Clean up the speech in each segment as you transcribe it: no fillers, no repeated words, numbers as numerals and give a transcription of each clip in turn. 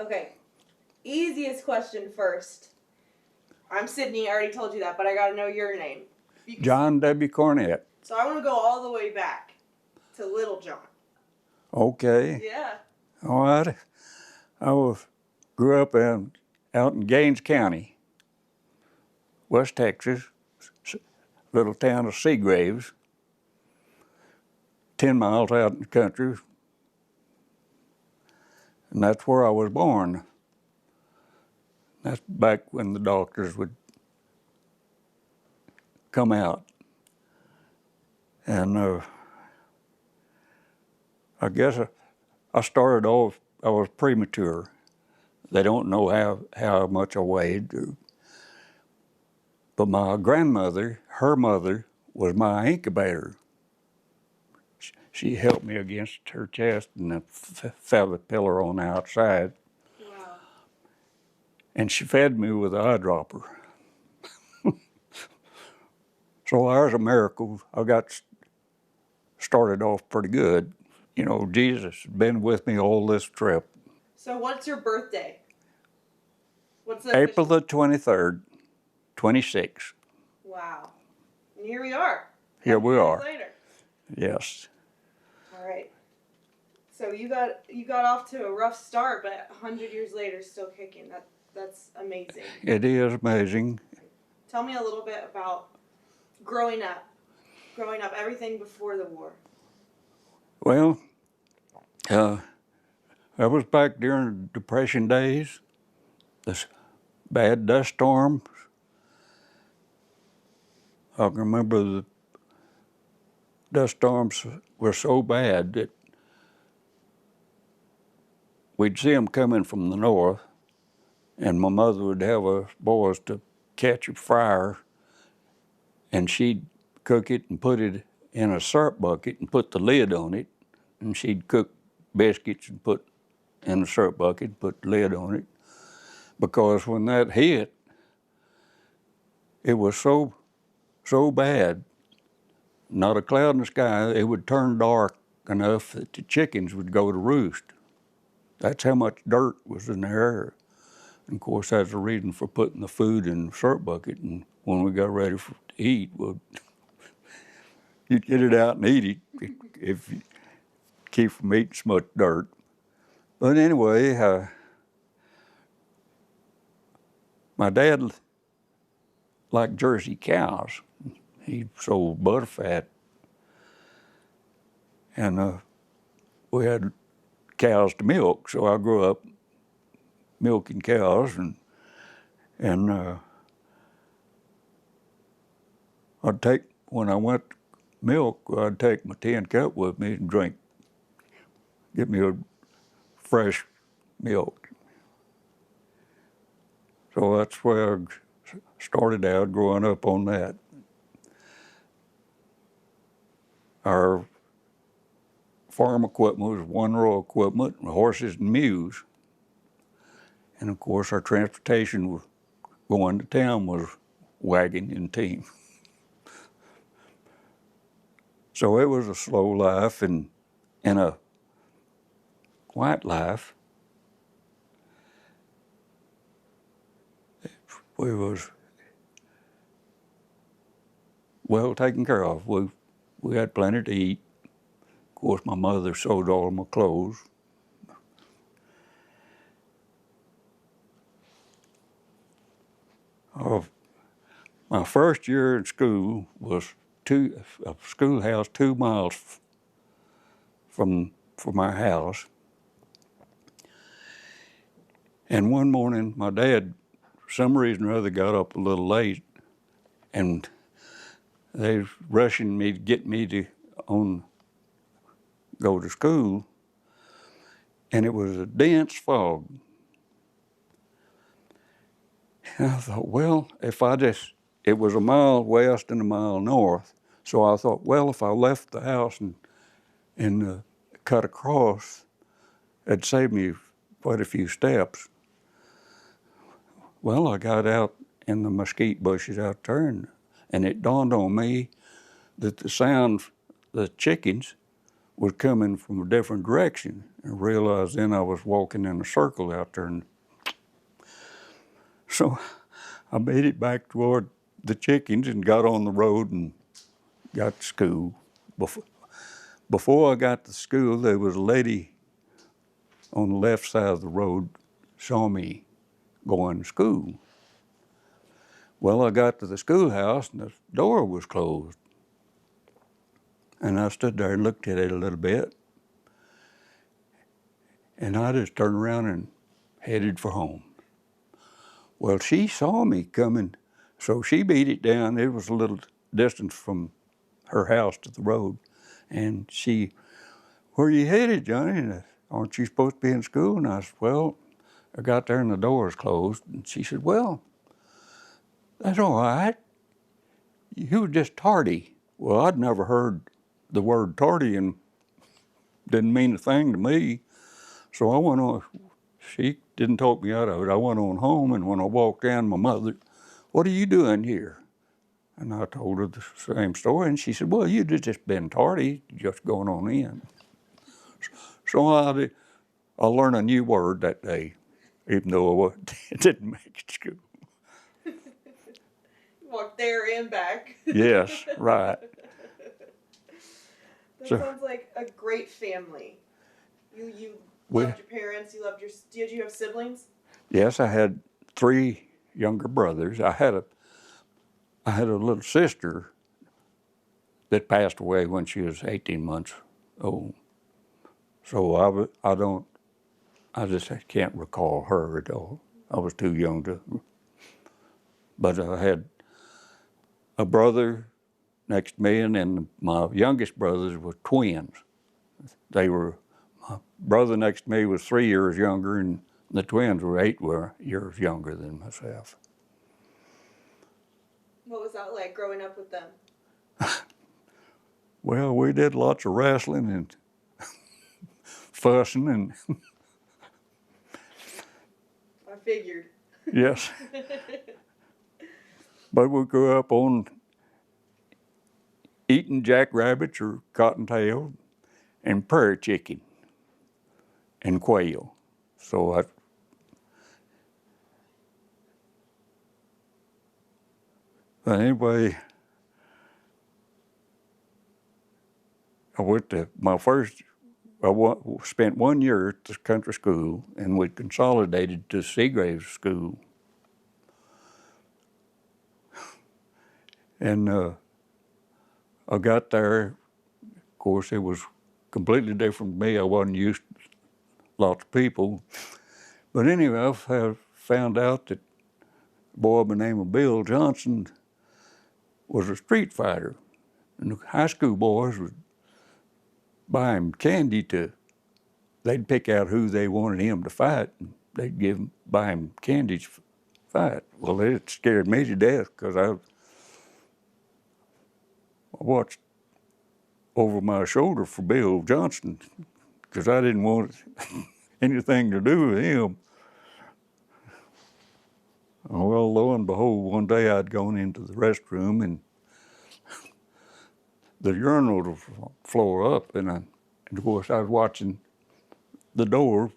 Okay, easiest question first. I'm Sydney, I already told you that, but I gotta know your name. John W. Cornett. So I want to go all the way back to Little John. Okay. Yeah. All right. Grew up out in Gaines County, West Texas, little town of Seagraves, 10 miles out in the country. And that's where I was born. That's back when the doctors would come out. And I guess I started off, I was premature. They don't know how much I weighed. But my grandmother, her mother, was my incubator. She helped me against her chest and a feather pillar on the outside. Wow. And she fed me with an eyedropper. So there's a miracle. I got started off pretty good. You know, Jesus has been with me all this trip. So what's your birthday? What's the April the 23rd, 26. Wow. And here we are. Here we are. Later. Yes. All right. So you got off to a rough start, but 100 years later, still kicking. That's amazing. It is amazing. Tell me a little bit about growing up, everything before the war. Well, I was back during the Depression days, this bad dust storms. I can remember the dust storms were so bad that we'd see them coming from the north, and my mother would have us boys to catch a fryer, and she'd cook it and put it in a syrup bucket and put the lid on it, and she'd cook biscuits and put in the syrup bucket and put the lid on it. Because when that hit, it was so bad, not a cloud in the sky, it would turn dark enough that the chickens would go to roost. That's how much dirt was in the air. And of course, that's the reason for putting the food in the syrup bucket. And when we got ready to eat, well, you'd get it out and eat it if you keep from eating so much dirt. But anyway, my dad liked Jersey cows. He sold butterfat. And we had cows to milk, so I grew up milking cows, and when I went to milk, I'd take my tin cup with me and get me a fresh milk. So that's where I started out growing up on that. Our farm equipment was one-row equipment, horses and mules. And of course, our transportation going to town was wagon and team. So it was a slow life and a quiet life. We was well taken care of. We had plenty to eat. Of course, my mother sewed all of my clothes. My first year in school was a schoolhouse 2 miles from our house. And one morning, my dad, for some reason or other, got up a little late, and they was rushing me to get me to go to school, and it was a dense fog. And I thought, well, it was a mile west and a mile north, so I thought, well, if I left the house and cut across, it'd save me quite a few steps. Well, I got out in the mesquite bushes out there, and it dawned on me that the sound, the chickens, was coming from a different direction. I realized then I was walking in a circle out there. And so I made it back toward the chickens and got on the road and got to school. Before I got to school, there was a lady on the left side of the road saw me going to school. Well, I got to the schoolhouse and the door was closed. And I stood there and looked at it a little bit. And I just turned around and headed for home. Well, she saw me coming, so she beat it down. It was a little distance from her house to the road. And she, "Where are you headed, Johnny? And aren't you supposed to be in school?" And I said, "Well, I got there and the door was closed." And she said, "Well, that's all right. You were just tardy." Well, I'd never heard the word tardy and didn't mean a thing to me. So I went on. She didn't talk me out of it. I went on home, and when I walked in, my mother, "What are you doing here?" And I told her the same story, and she said, "Well, you'd just been tardy, just going on in." So I learned a new word that day, even though I didn't make it to school. Walk there and back. Yes, right. That So- sounds like a great family. You We- loved your parents. You loved your. Did you have siblings? Yes, I had 3 younger brothers. I had a little sister that passed away when she was 18 months old. So I just can't recall her at all. I was too young to. But I had a brother next to me, and then my youngest brothers were twins. My brother next to me was 3 years younger, and the twins were 8 years younger than myself. What was that like growing up with them? Well, we did lots of wrestling and fussing, and I figured. yes. But we grew up on eating jackrabbits or cottontail and prairie chicken and quail. So anyway, I spent 1 year at the country school, and we consolidated to Seagraves School. And I got there. Of course, it was completely different from me. I wasn't used to lots of people. But anyway, I found out that a boy by the name of Bill Johnson was a street fighter. And the high school boys would buy him candy they'd pick out who they wanted him to fight, and they'd buy him candy to fight. Well, it scared me to death because I watched over my shoulder for Bill Johnson because I didn't want anything to do with him. Well, lo and behold, one day I'd gone into the restroom and the urinal was floor up, and of course I was watching the door,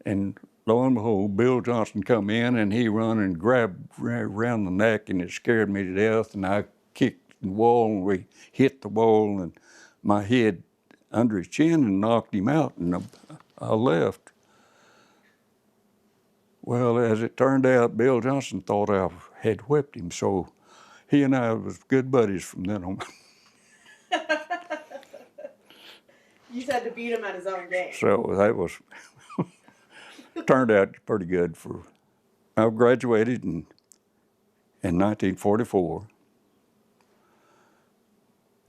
and lo and behold, Bill Johnson come in, and he run and grabbed around the neck, and it scared me to death, and I kicked the wall, and we hit the wall, and my head under his chin and knocked him out, and I left. Well, as it turned out, Bill Johnson thought I had whipped him, so he and I was good buddies from then on. You just had to beat him at his own game. So that was turned out pretty good. I graduated in 1944.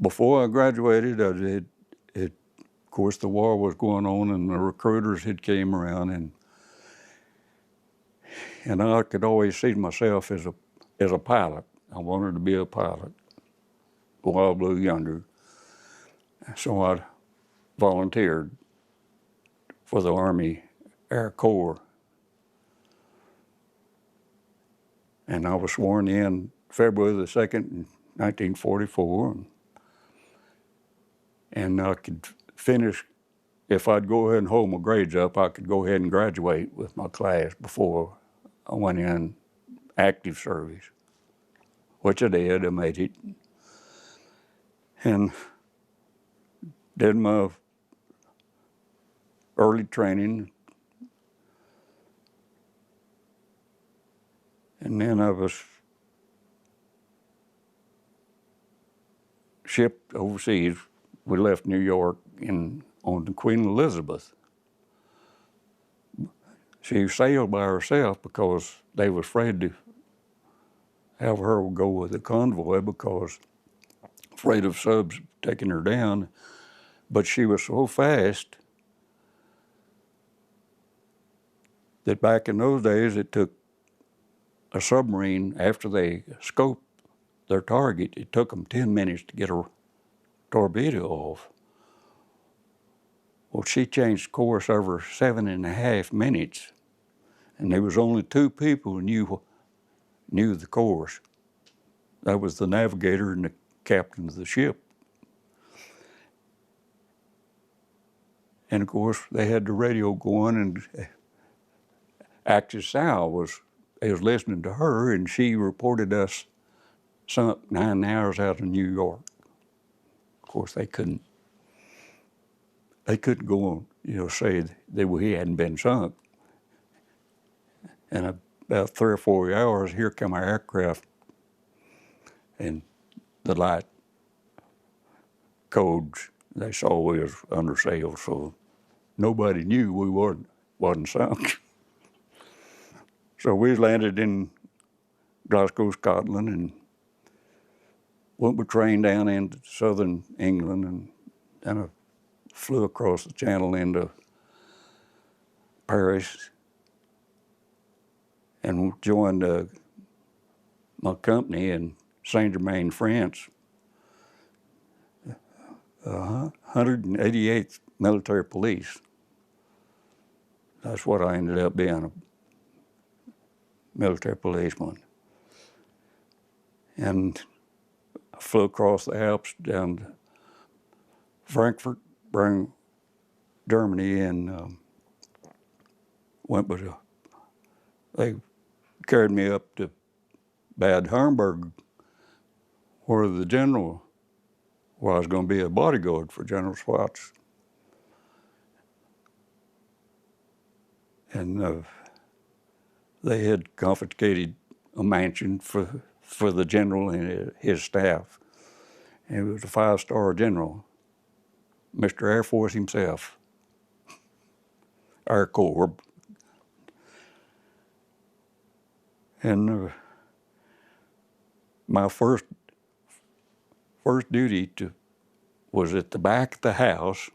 Before I graduated, of course, the war was going on, and the recruiters had came around, and I could always see myself as a pilot. I wanted to be a pilot while I blew yonder. So I volunteered for the Army Air Corps. And I was sworn in February the 2nd, 1944. And I could finish if I'd go ahead and hold my grades up, I could go ahead and graduate with my class before I went in active service, which I did. I made it. And did my early training. And then I was shipped overseas. We left New York on the Queen Elizabeth. She sailed by herself because they were afraid to have her go with the convoy because afraid of subs taking her down. But she was so fast that back in those days it took a submarine, after they scoped their target, it took them 10 minutes to get a torpedo off. Well, she changed course over 7.5 minutes, and there was only 2 people who knew the course. That was the navigator and the captain of the ship. And of course, they had the radio going, and Actress Sal was listening to her, and she reported us sunk 9 hours out of New York. Of course, they couldn't go on, say that we hadn't been sunk. And about 3 or 4 hours, here come our aircraft, and the light codes, they saw we was under sail, so nobody knew we wasn't sunk. So we landed in Glasgow, Scotland, and went by train down into southern England, and then I flew across the channel into Paris and joined my company in Saint-Germain, France, 188th Military Police. That's what I ended up being, a military policeman. And I flew across the Alps down to Frankfurt, Germany, and they carried me up to Bad Homburg, where I was going to be a bodyguard for General Schwartz. And they had confiscated a mansion for the general and his staff. And it was a 5-star general, Mr. Air Force himself, Air Corps. And my first duty was at the back of the house,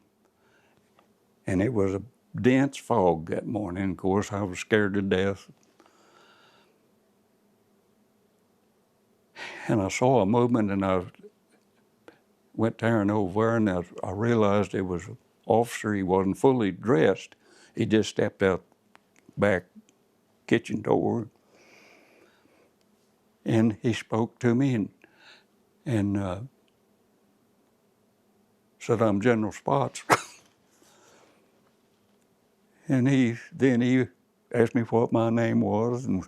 and it was a dense fog that morning. Of course, I was scared to death. And I saw a movement, and I went tearing over, and I realized it was an officer. He wasn't fully dressed. He just stepped out back kitchen door, and he spoke to me and said, "I'm General Spots." And then he asked me what my name was and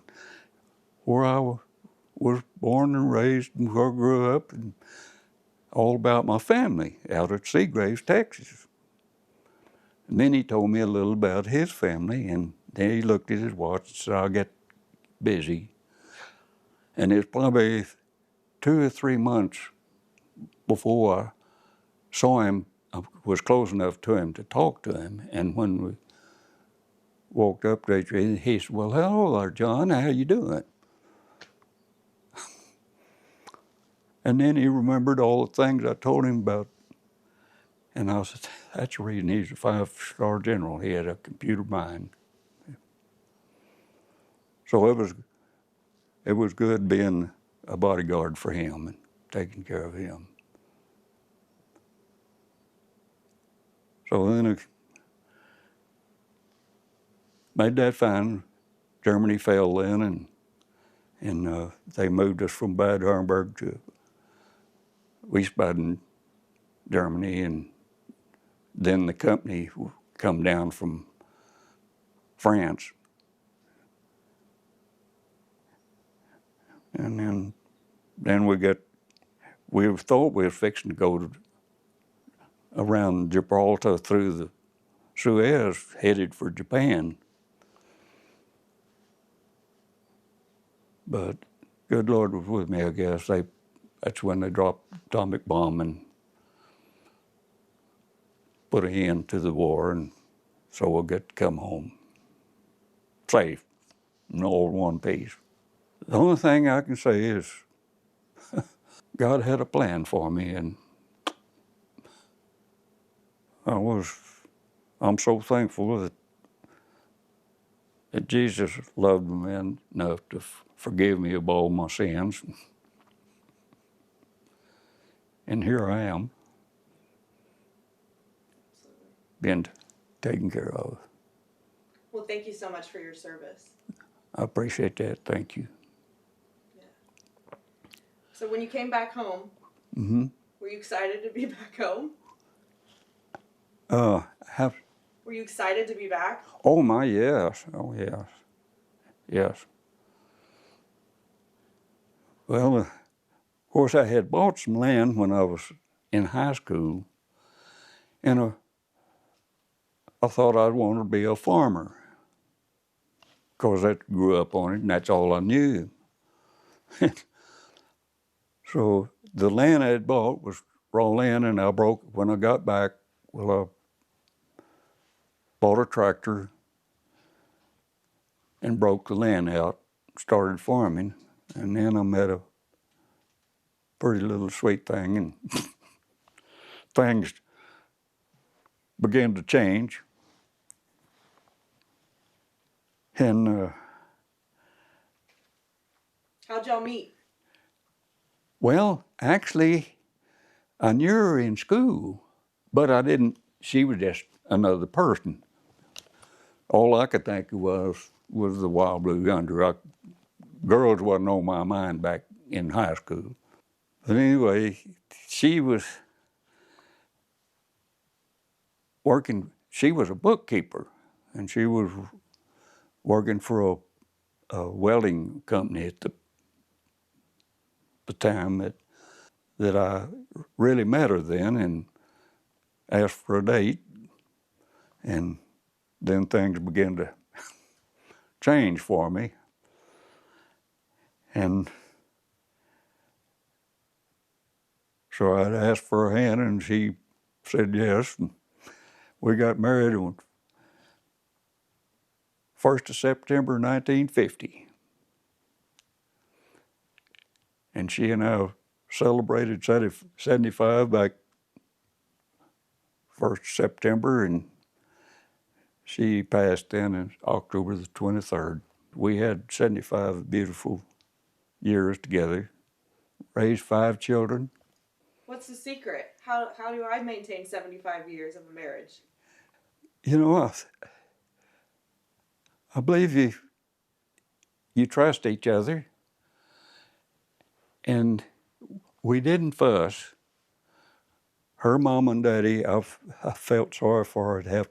where I was born and raised and where I grew up, and all about my family out at Seagraves, Texas. And then he told me a little about his family, and then he looked at his watch and said, "I'll get busy." And it was probably 2 or 3 months before I saw him. I was close enough to him to talk to him, and when we walked up to each other, he said, "Well, hello there, John, how you doing?" And then he remembered all the things I told him about. And I said, "That's the reason he's a 5-star general. He had a computer mind." So it was good being a bodyguard for him and taking care of him. So then I made that fine. Germany fell then, and they moved us from Bad Homburg to Wiesbaden, Germany, and then the company come down from France. And then we thought we were fixing to go around Gibraltar through the Suez, headed for Japan. But good Lord was with me, I guess. That's when they dropped the atomic bomb and put an end to the war, and so we'll get to come home safe, in all one piece. The only thing I can say is God had a plan for me, and I'm so thankful that Jesus loved me enough to forgive me of all my sins. And here I am, being taken care of. Well, thank you so much for your service. I appreciate that. Thank you. Yeah. So when you came back home, were you excited to be back home? Were you excited to be back? Oh my, yes. Oh yes. Yes. Well, of course, I had bought some land when I was in high school, and I thought I'd want to be a farmer, because I grew up on it, and that's all I knew. So the land I had bought was raw land, and when I got back, I bought a tractor and broke the land out, started farming, and then I met a pretty little sweet thing, and things began to change. And how'd y'all meet? well, actually, I knew her in school, but I didn't. She was just another person. All I could think of was the Wild Blue Yonder. Girls wasn't on my mind back in high school. But anyway, she was working. She was a bookkeeper, and she was working for a welding company at the time that I really met her then, and asked for a date, and then things began to change for me. And so I asked for her hand, and she said yes, and we got married on 1st of September 1950. And she and I celebrated 75 back 1st September, and she passed then on October the 23rd. We had 75 beautiful years together, raised 5 children. What's the secret? How do I maintain 75 years of a marriage? You know, I believe you trust each other, and we didn't fuss. Her mom and daddy, I felt sorry for her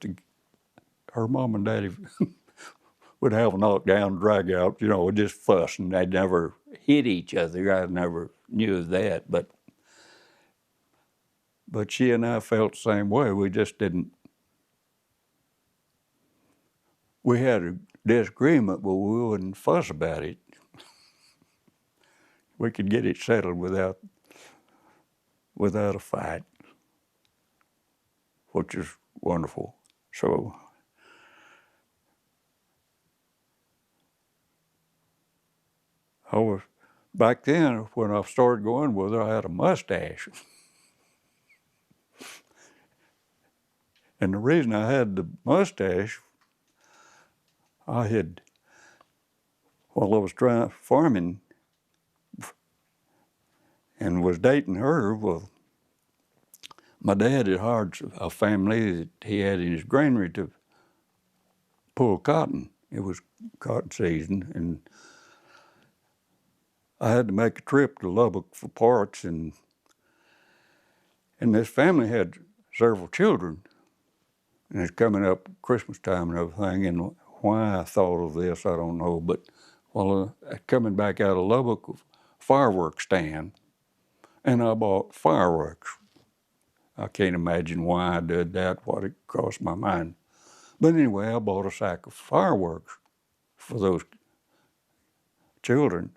her mom and daddy would have a knockdown, drag out, just fuss, and they'd never hit each other. I never knew of that, but she and I felt the same way. We just didn't. We had a disagreement, but we wouldn't fuss about it. We could get it settled without a fight, which is wonderful. So back then, when I started going with her, I had a mustache. And the reason I had the mustache, while I was farming and was dating her, well, my dad had hired a family that he had in his granary to pull cotton. It was cotton season, and I had to make a trip to Lubbock for parts, and this family had several children. And it's coming up Christmas time and everything, and why I thought of this, I don't know. But while coming back out of Lubbock, fireworks stand, and I bought fireworks. I can't imagine why I did that, what it crossed my mind. But anyway, I bought a sack of fireworks for those children.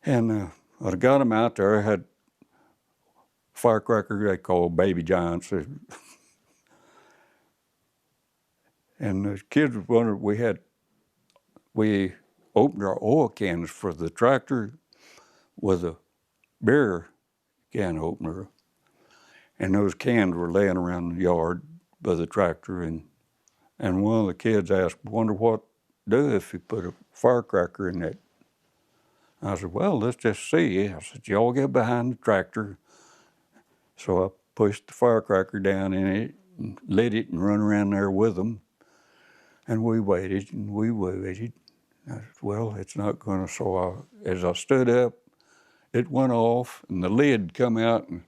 And I got them out there. I had firecracker they call baby giants. And the kids wondered, we opened our oil cans for the tractor with a beer can opener. And those cans were laying around the yard by the tractor. And one of the kids asked, wonder what do if you put a firecracker in that. I said, well, let's just see. I said, y'all get behind the tractor. So I pushed the firecracker down in it and lit it and run around there with them. And we waited and we waited. I said, well, it's not going to. So as I stood up, it went off and the lid come out and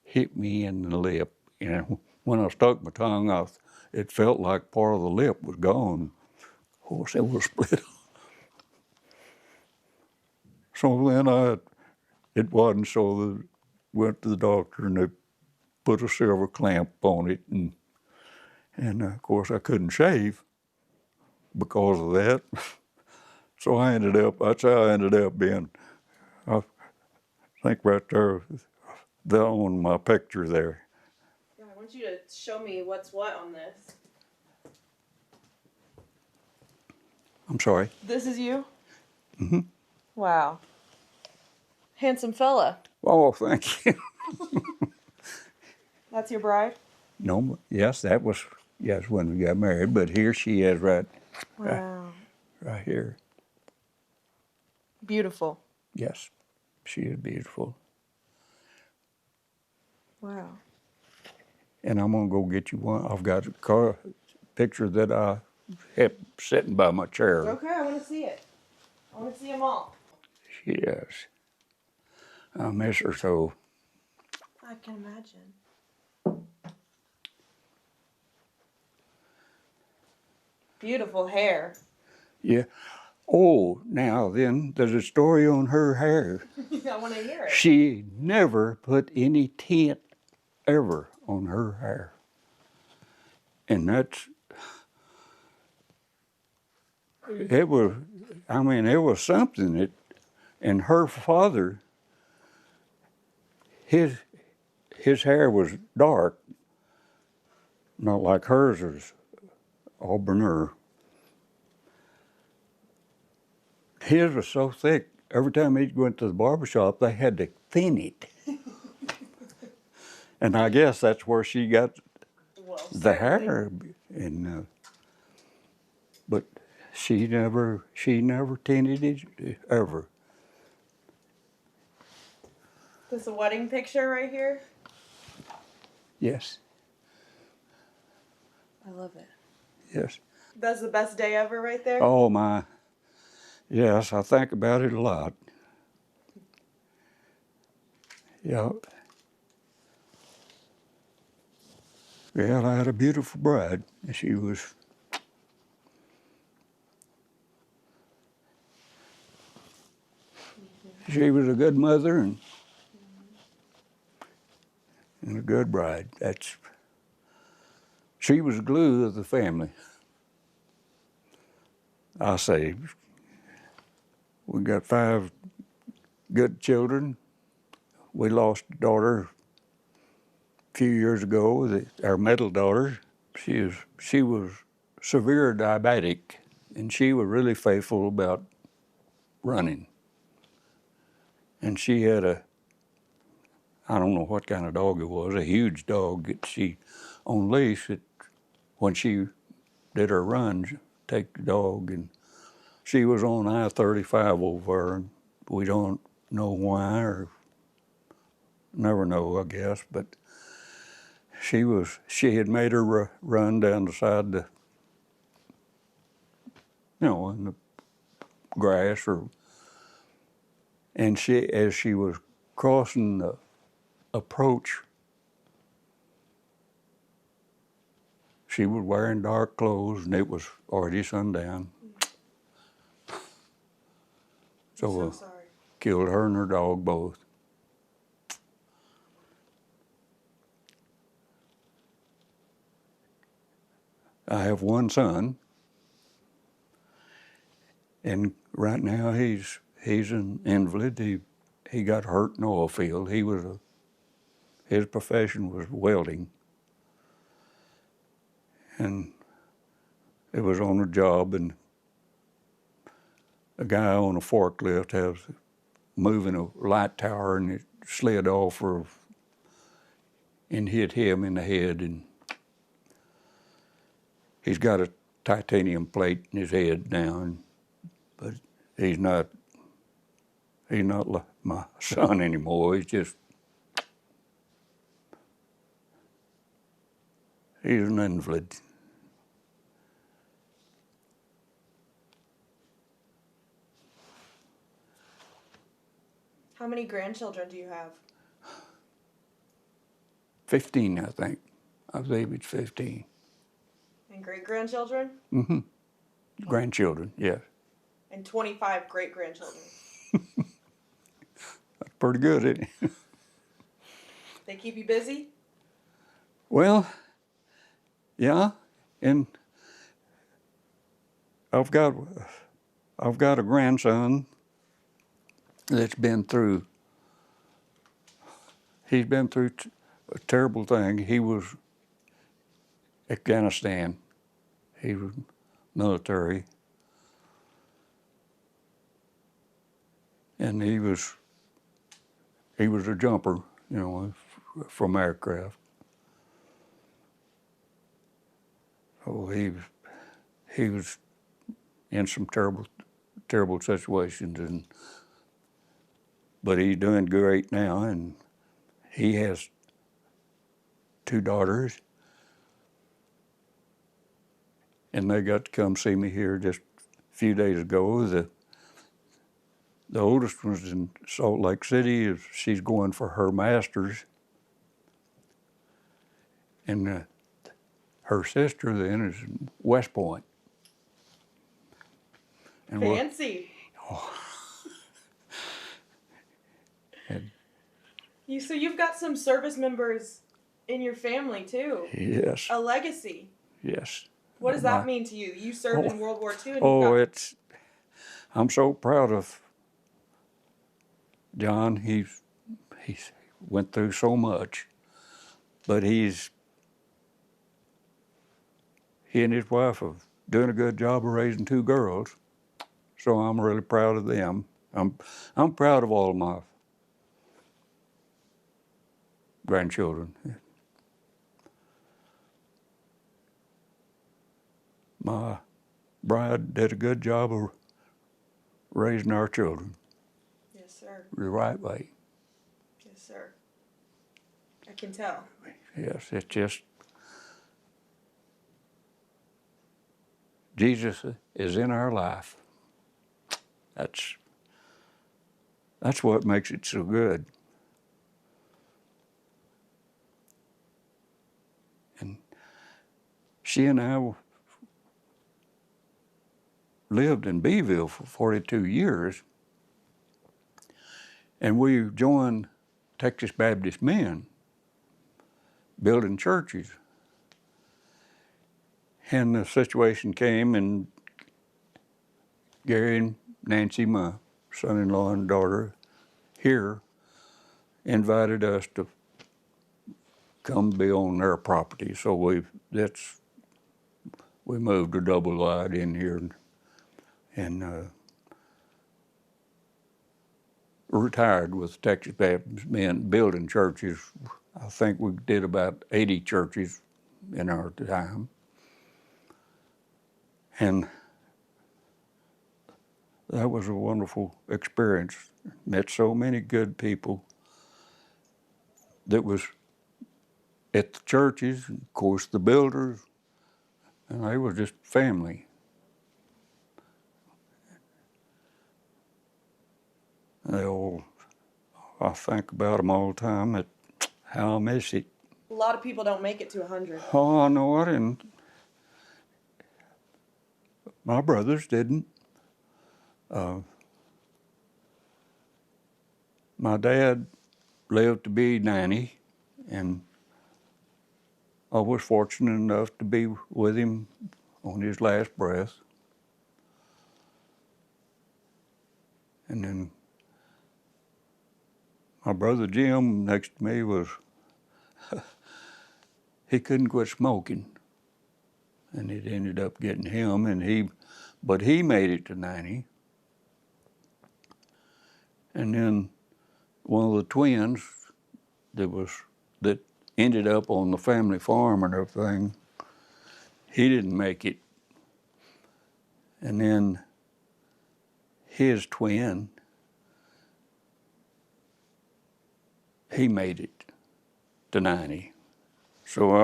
hit me in the lip. And when I stuck my tongue out, it felt like part of the lip was gone. Of course, it was split. So then it wasn't, so I went to the doctor and they put a silver clamp on it. And of course, I couldn't shave because of that. So that's how I ended up being, I think right there, on my picture there. Yeah, I want you to show me what's what on this. I'm sorry. This is you? Mm-hmm. Wow. Handsome fella. Oh, thank you. That's your bride? No, yes, that was, yes, when we got married, but here she is right here. Beautiful. Yes, she is beautiful. Wow. And I'm going to go get you one. I've got a picture that I have sitting by my chair. Okay, I want to see it. I want to see them all. She is. I miss her so. I can imagine. Beautiful hair. Yeah. Oh, now then, there's a story on her hair. I want to hear it. She never put any tint ever on her hair. And it was something. And her father, his hair was dark, not like hers was auburner. His was so thick, every time he went to the barbershop, they had to thin it. And I guess that's where she got the hair. And but she never tinted it ever. This is a wedding picture right here? Yes. I love it. Yes. That's the best day ever right there? Oh, my. Yes, I think about it a lot. Yeah. Well, I had a beautiful bride. She was a good mother and a good bride. She was the glue of the family. I say, we got 5 good children. We lost a daughter a few years ago, our middle daughter. She was severe diabetic, and she was really faithful about running. And she had I don't know what kind of dog it was, a huge dog that she, on leash, when she did her runs, take the dog, and she was on I-35 over, and we don't know why, or never know, I guess, but she had made her run down the side of in the grass, and as she was crossing the approach She was wearing dark clothes, and it was already sundown. So, I'm so sorry. killed her and her dog both. I have one son, and right now he's an invalid. He got hurt in the oil field. His profession was welding, and it was on a job, and a guy on a forklift was moving a light tower, and it slid off and hit him in the head, and he's got a titanium plate in his head now, but he's not like my son anymore. He's an invalid. How many grandchildren do you have? 15, I think. I believe it's 15. And great-grandchildren? Mm-hmm. Grandchildren, yes. And 25 great-grandchildren. That's pretty good, isn't it? They keep you busy? Well, yeah, and I've got a grandson that's been through. He's been through a terrible thing. He was Afghanistan. He was military, and he was a jumper, from aircraft. Oh, he was in some terrible situations, but he's doing great now, and he has 2 daughters, and they got to come see me here just a few days ago. The oldest one's in Salt Lake City. She's going for her master's, and her sister then is in West Point. And Fancy. So you've got some service members in your family too. Yes. A legacy. Yes. What does that mean to you? You served in World War II. And I'm so proud of John. He went through so much, but he and his wife are doing a good job of raising 2 girls. So I'm really proud of them. I'm proud of all of my grandchildren. My bride did a good job of raising our children. Yes, sir. The right way. Yes, sir. I can tell. Yes, it's just Jesus is in our life. That's what makes it so good. And she and I lived in Beeville for 42 years, and we joined Texas Baptist Men, building churches. And the situation came, and Gary and Nancy, my son-in-law and daughter here, invited us to come be on their property. So we moved to WWII in here and retired with Texas Baptist Men building churches. I think we did about 80 churches in our time. And that was a wonderful experience. Met so many good people that was at the churches, and of course the builders, and they were just family. I think about them all the time, how I miss it. A lot of people don't make it to 100. Oh, I know it, and My brothers didn't. My dad lived to be 90, and I was fortunate enough to be with him on his last breath. And then my brother Jim next to me he couldn't quit smoking. And it ended up getting him, but he made it to 90. And then one of the twins that ended up on the family farm and everything, he didn't make it. And then his twin, he made it to 90. So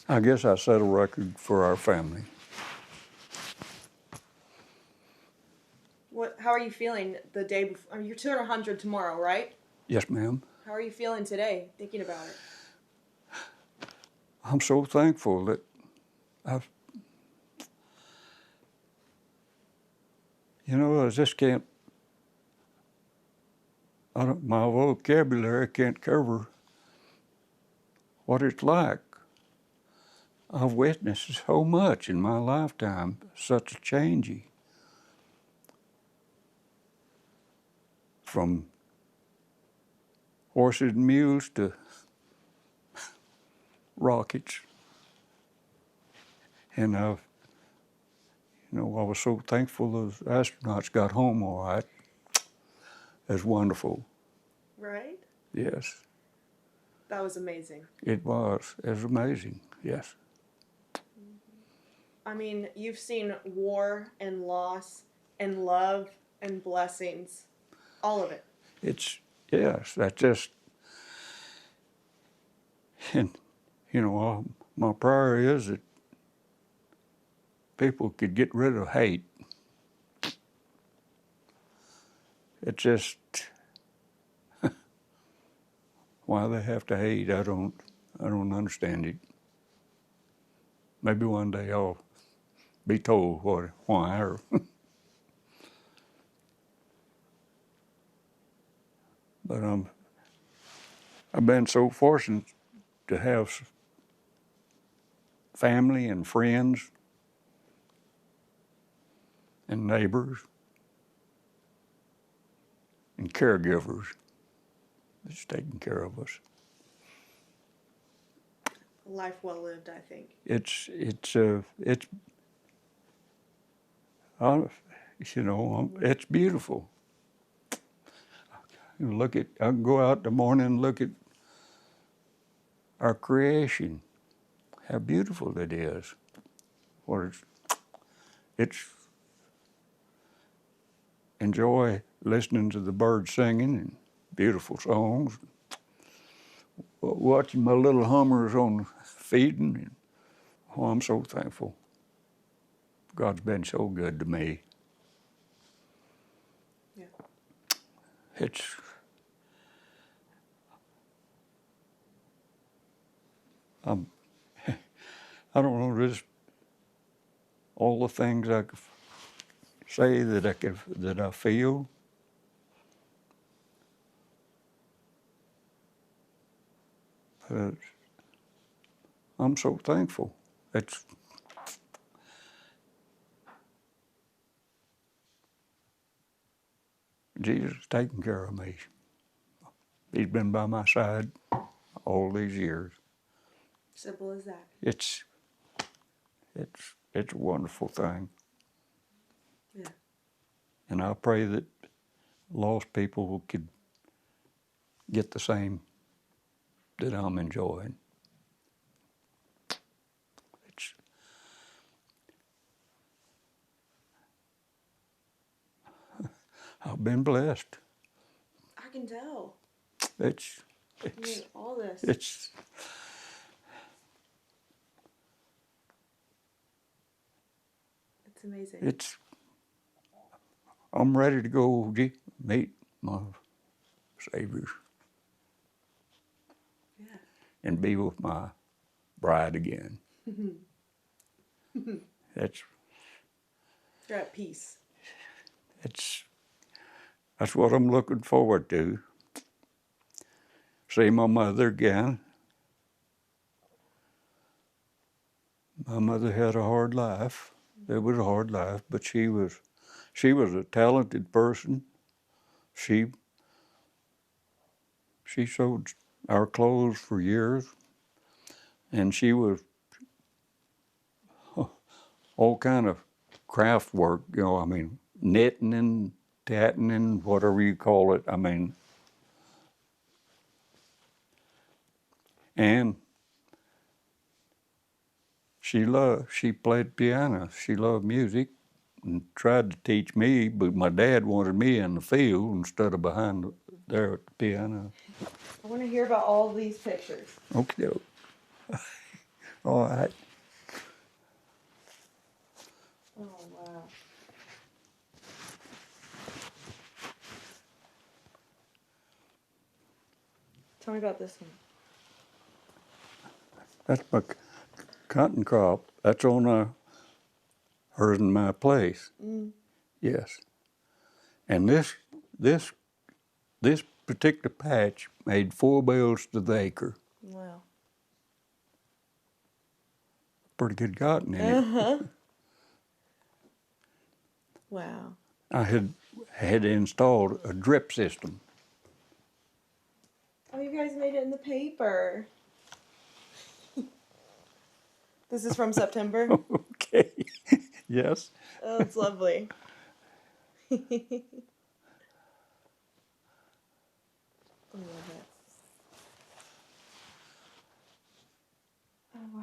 I guess I set a record for our family. How are you feeling the day before? You're turning 100 tomorrow, right? Yes, ma'am. How are you feeling today, thinking about it? I'm so thankful that I just can't, my vocabulary can't cover what it's like. I've witnessed so much in my lifetime, such a change. From horses and mules to rockets. And I was so thankful those astronauts got home all right. It's wonderful. Right? Yes. That was amazing. It was. It was amazing, yes. I mean, you've seen war and loss and love and blessings. All of it. Yes, that's just, and, my prayer is that people could get rid of hate. It's just, why they have to hate, I don't understand it. Maybe one day I'll be told why. But I've been so fortunate to have family and friends and neighbors and caregivers that's taking care of us. A life well lived, I think. It's beautiful. I can go out in the morning and look at our creation, how beautiful it is. It's enjoy listening to the birds singing and beautiful songs, watching my little hummers on feeding. Oh, I'm so thankful. God's been so good to me. Yeah. I don't know, just all the things I could say that I feel. I'm so thankful. Jesus is taking care of me. He's been by my side all these years. Simple as that. It's a wonderful thing. Yeah. And I pray that lost people could get the same that I'm enjoying. I've been blessed. I can tell. It's all this. It's amazing. I'm ready to go meet my Savior. Yeah. And be with my bride again. That's You're at peace. that's what I'm looking forward to. See my mother again. My mother had a hard life. It was a hard life, but she was a talented person. She sewed our clothes for years, and she was all kind of craft work. You know, I mean, knitting and tatting and whatever you call it. I mean, and she played piano. She loved music and tried to teach me, but my dad wanted me in the field instead of behind there at the piano. I want to hear about all these pictures. Okay. All right. Oh, wow. Tell me about this one. That's my cotton crop. That's on hers and my place. Mm. Yes. And this particular patch made 4 bales to the acre. Wow. Pretty good cotton in it. Wow. I had installed a drip system. Oh, you guys made it in the paper. This is from September. Okay. Yes. Oh, it's lovely. I love it. Oh, wow.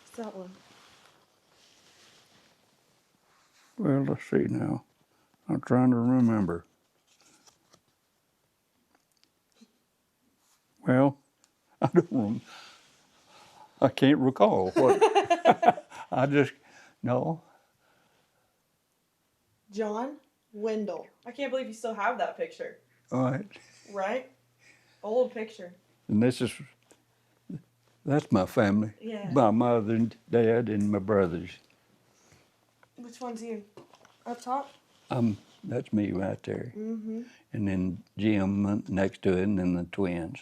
What's that one? Well, let's see now. I'm trying to remember. Well, I can't recall what. No. John Wendell. I can't believe you still have that picture. All right. Right? Old picture. And that's my family. Yeah. My mother and dad and my brothers. Which one's you? Up top? That's me right there. Mm-hmm. And then Jim next to it, and then the twins.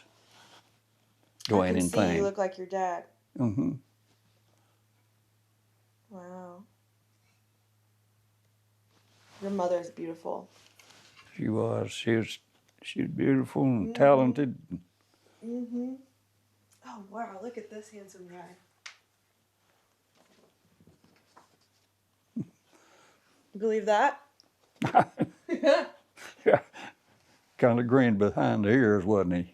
I Dwayne can and see Thane. you look like your dad. Mm-hmm. Wow. Your mother's beautiful. She was. She was beautiful and talented. Mm-hmm. Oh, wow. Look at this handsome guy. You believe that? Yeah. Kind of grinned behind the ears, wasn't he?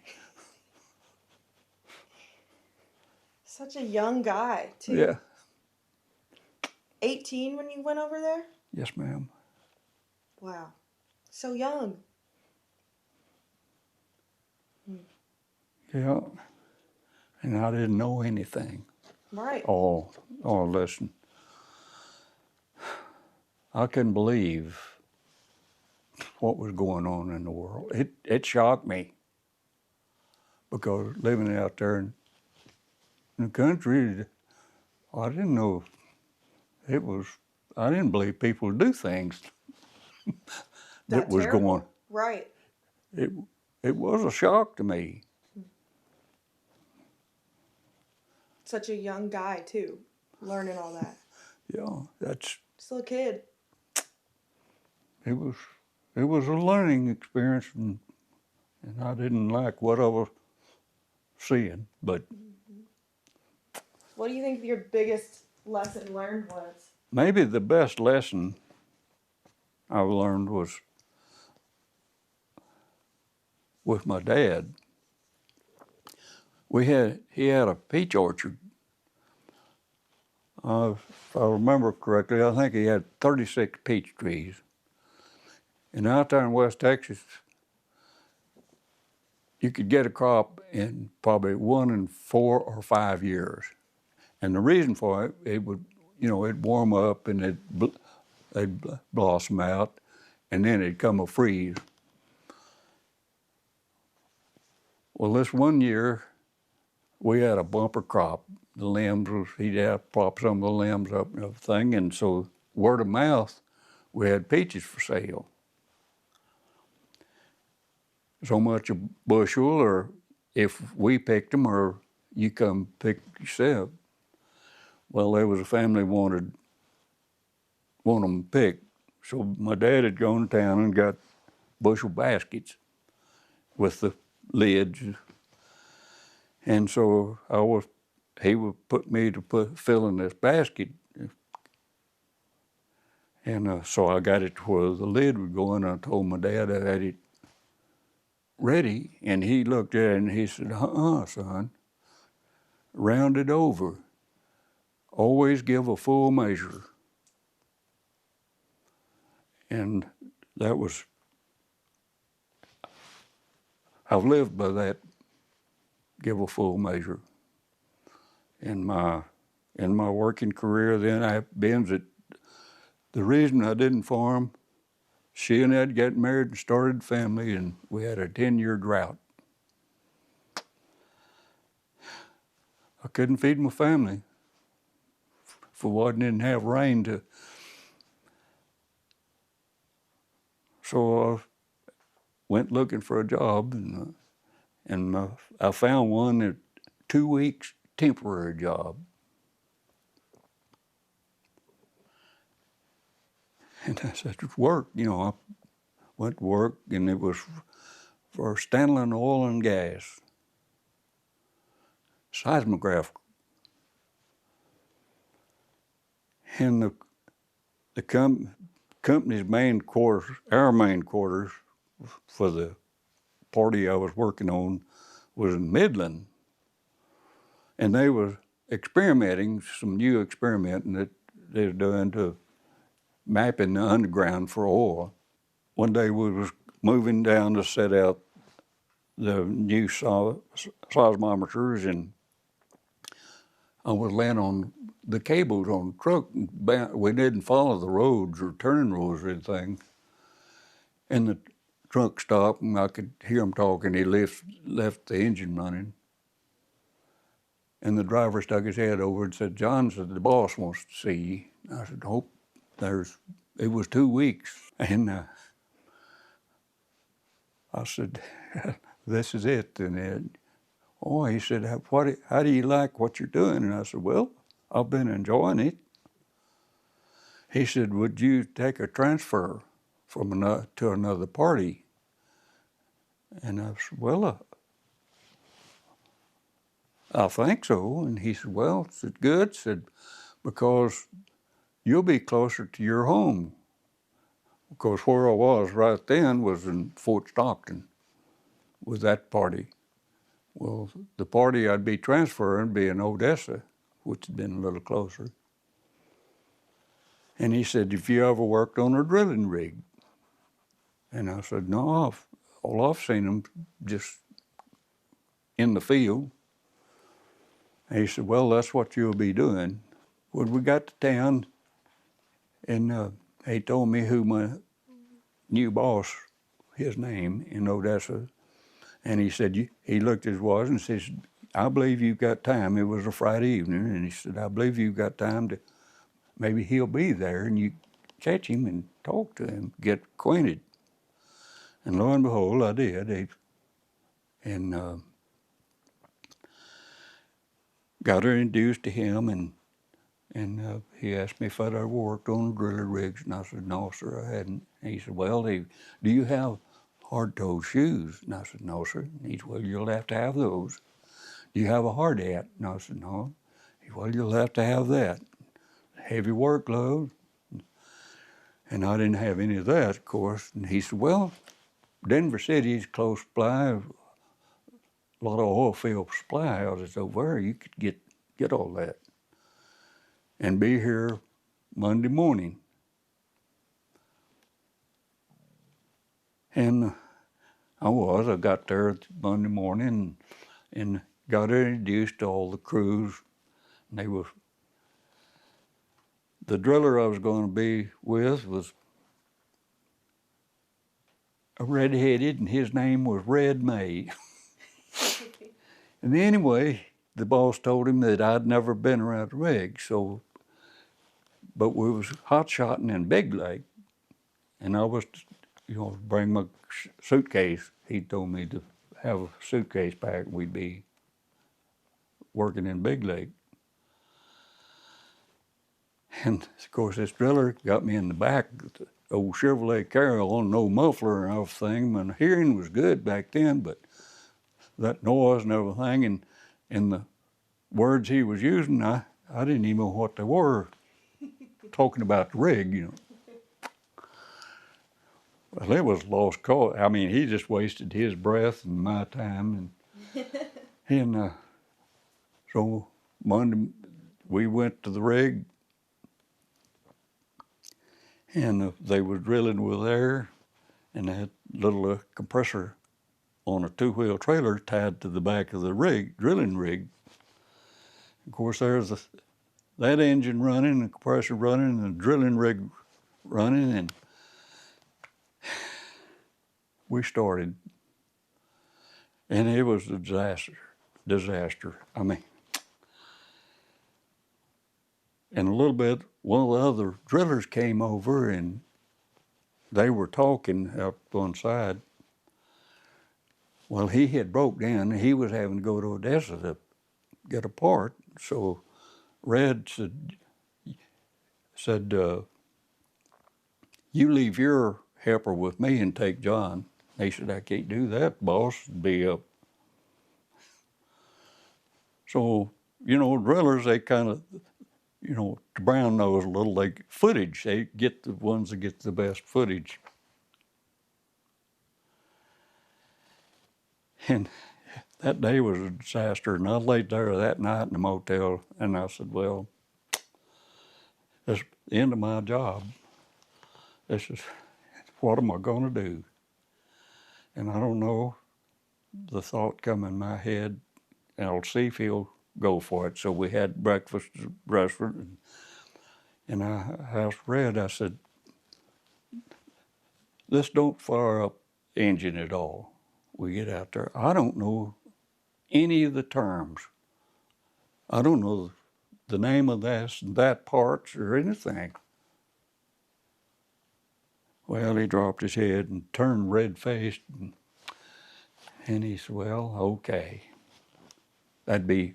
Such a young guy, too. Yeah. 18 when you went over there? Yes, ma'am. Wow. So young. Yeah. And I didn't know anything. Right. Oh, listen. I couldn't believe what was going on in the world. It shocked me. Because living out there in the country, I didn't know I didn't believe people would do things that was terrible. going. Right. It was a shock to me. Such a young guy, too, learning all that. Yeah, that's. Still a kid. It was a learning experience, and I didn't like what I was seeing. But What do you think your biggest lesson learned was? maybe the best lesson I learned was with my dad. He had a peach orchard. If I remember correctly, I think he had 36 peach trees. And out there in West Texas, you could get a crop in probably 1 in 4 or 5 years. And the reason for it, it'd warm up and they'd blossom out, and then it'd come a freeze. Well, this one year, we had a bumper crop. the limbs he'd have to prop some of the limbs up and everything. And so word of mouth, we had peaches for sale. So much a bushel, or if we picked them, or you come pick yourself. Well, there was a family wanted them picked. So my dad had gone to town and got bushel baskets with the lids. And so he would put me to fill in this basket. And so I got it to where the lid would go in. I told my dad I had it ready, and he looked at it and he said, son, round it over. Always give a full measure. And that was, I've lived by that, give a full measure. In my working career then, I been that the reason I didn't farm, she and Ed got married and started a family, and we had a 10-year drought. I couldn't feed my family for I didn't have rain to. So I went looking for a job, and I found one at 2 weeks temporary job. And I said, work, I went to work, and it was for Stanley Oil and Gas, seismograph. And the company's main quarters, our main quarters for the party I was working on was in Midland. And they were experimenting, some new experimenting that they were doing to mapping the underground for oil. One day we was moving down to set out the new seismometers, and I was laying on the cables on the truck. We didn't follow the roads or turning rules or anything. And the truck stopped, and I could hear him talking. He left the engine running. And the driver stuck his head over and said, John, said, the boss wants to see you. I said, hope it was 2 weeks. And I said, this is it. And he said, how do you like what you're doing? And I said, well, I've been enjoying it. He said, would you take a transfer to another party? And I said, well, I think so. And he said, well, I said, good. Said, because you'll be closer to your home. Because where I was right then was in Fort Stockton with that party. Well, the party I'd be transferring would be in Odessa, which had been a little closer. And he said, have you ever worked on a drilling rig? And I said, no, all I've seen them just in the field. And he said, well, that's what you'll be doing. When we got to town, and he told me who my new boss, his name in Odessa, and he said, he looked at his watch and says, I believe you've got time. It was a Friday evening, and he said, I believe you've got time to, maybe he'll be there, and you catch him and talk to him, get acquainted. And lo and behold, I did. And got her introduced to him, and he asked me if I'd ever worked on driller rigs, and I said, no, sir, I hadn't. And he said, well, do you have hard-toed shoes? And I said, no, sir. And he said, well, you'll have to have those. Do you have a hard hat? And I said, no. He said, well, you'll have to have that. Heavy work gloves. And I didn't have any of that, of course. And he said, well, Denver City's close by, a lot of oil field supply houses over there. You could get all that and be here Monday morning. And I got there Monday morning and got introduced to all the crews. And the driller I was going to be with was a redheaded, and his name was Red May. And anyway, the boss told him that I'd never been around the rig, so, but we was hot-shotting in Big Lake, and I was, bring my suitcase. He told me to have a suitcase packed. We'd be working in Big Lake. And of course, this driller got me in the back, the old Chevrolet Carol, no muffler and everything. My hearing was good back then, but that noise and everything, and the words he was using, I didn't even know what they were. Talking about the rig, Well, it was lost cause. I mean, he just wasted his breath and my time, and so Monday we went to the rig, and they was drilling with air, and they had a little compressor on a two-wheel trailer tied to the back of the rig, drilling rig. Of course, there's that engine running, the compressor running, and the drilling rig running, and we started. And it was a disaster. I mean, and a little bit, one of the other drillers came over, and they were talking up one side. Well, he had broke down, and he was having to go to Odessa to get a part. So Red said, you leave your helper with me and take John. He said, I can't do that, boss. It'd be up. So, drillers, they kind of, to brown nose a little, footage. They get the ones that get the best footage. And that day was a disaster, and I laid there that night in the motel, and I said, well, that's the end of my job. This is, what am I gonna do? And I don't know, the thought come in my head, and I'll see if he'll go for it. So we had breakfast at the restaurant, and I asked Red, I said, this don't fire up engine at all. We get out there, I don't know any of the terms. I don't know the name of that parts or anything. Well, he dropped his head and turned red-faced, and he said, well, okay. That'd be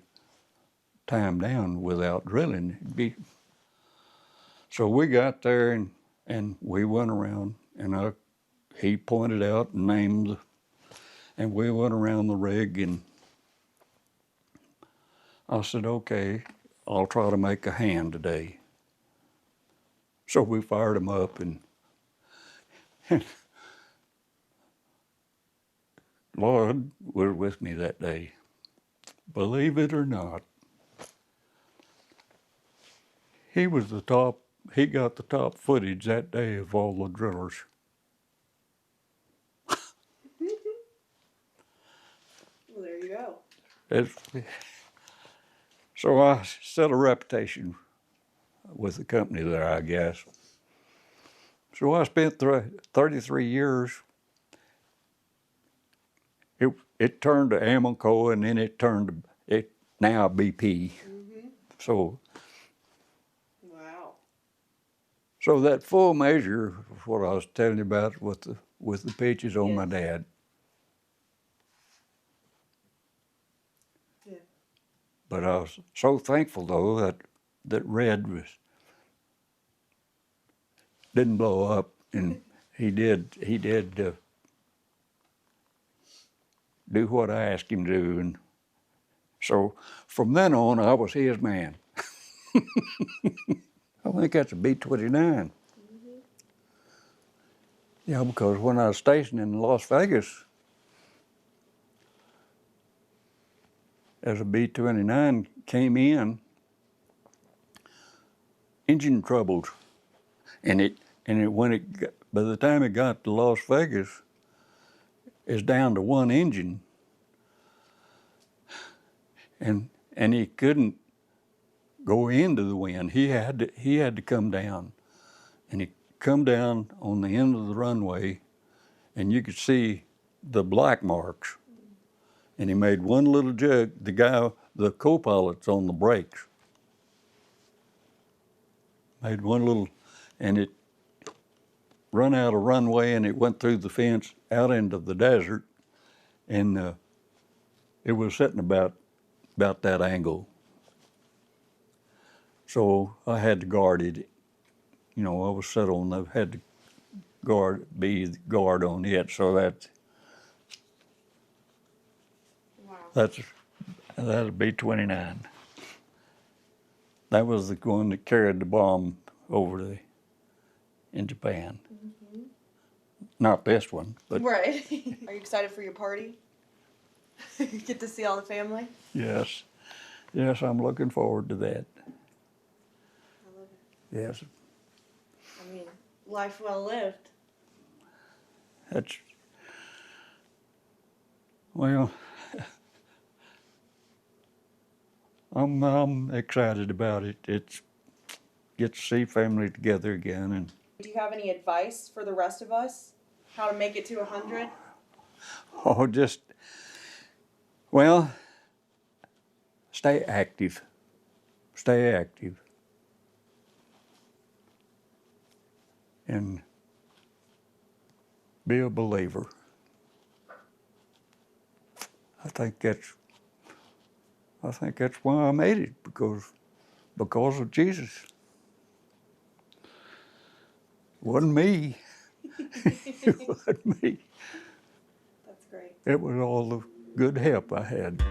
time down without drilling. So we got there, and we went around, and he pointed out and named, and we went around the rig, and I said, okay, I'll try to make a hand today. So we fired him up, and Lloyd was with me that day. Believe it or not, he got the top footage that day of all the drillers. Well, there you go. So I set a reputation with the company there, I guess. So I spent 33 years. It turned to Amoco, and then it turned to now BP. Mm-hmm. So. Wow. So that full measure of what I was telling you about with the pitches on my dad. Yeah. But I was so thankful though that Red didn't blow up, and he did do what I asked him to do, and so from then on I was his man. I think that's a B-29. Mm-hmm. Yeah, because when I was stationed in Las Vegas as a B-29 came in, engine troubles, and by the time it got to Las Vegas, it's down to one engine, and he couldn't go into the wind. He had to come down, and he come down on the end of the runway, and you could see the black marks. And he made one little jug. The guy the co-pilot's on the brakes. Made one little, and it run out of runway, and it went through the fence out into the desert, and it was sitting about that angle. So I had to guard it. You know, I was set on. I had to be the guard on it. So Wow. that'd be 29. That was the one that carried the bomb over in Japan. Mm-hmm. Not this one, but Right. Are you excited for your party? Get to see all the family? yes, I'm looking forward to that. I love it. Yes, I mean, life well lived. that's, well, I'm excited about it. It's get to see family together again, and Do you have any advice for the rest of us? How to make it to 100? well, stay active. Stay active. And be a believer. I think that's why I made it, because of Jesus. It wasn't me. It wasn't me. That's great. It was all the good help I had.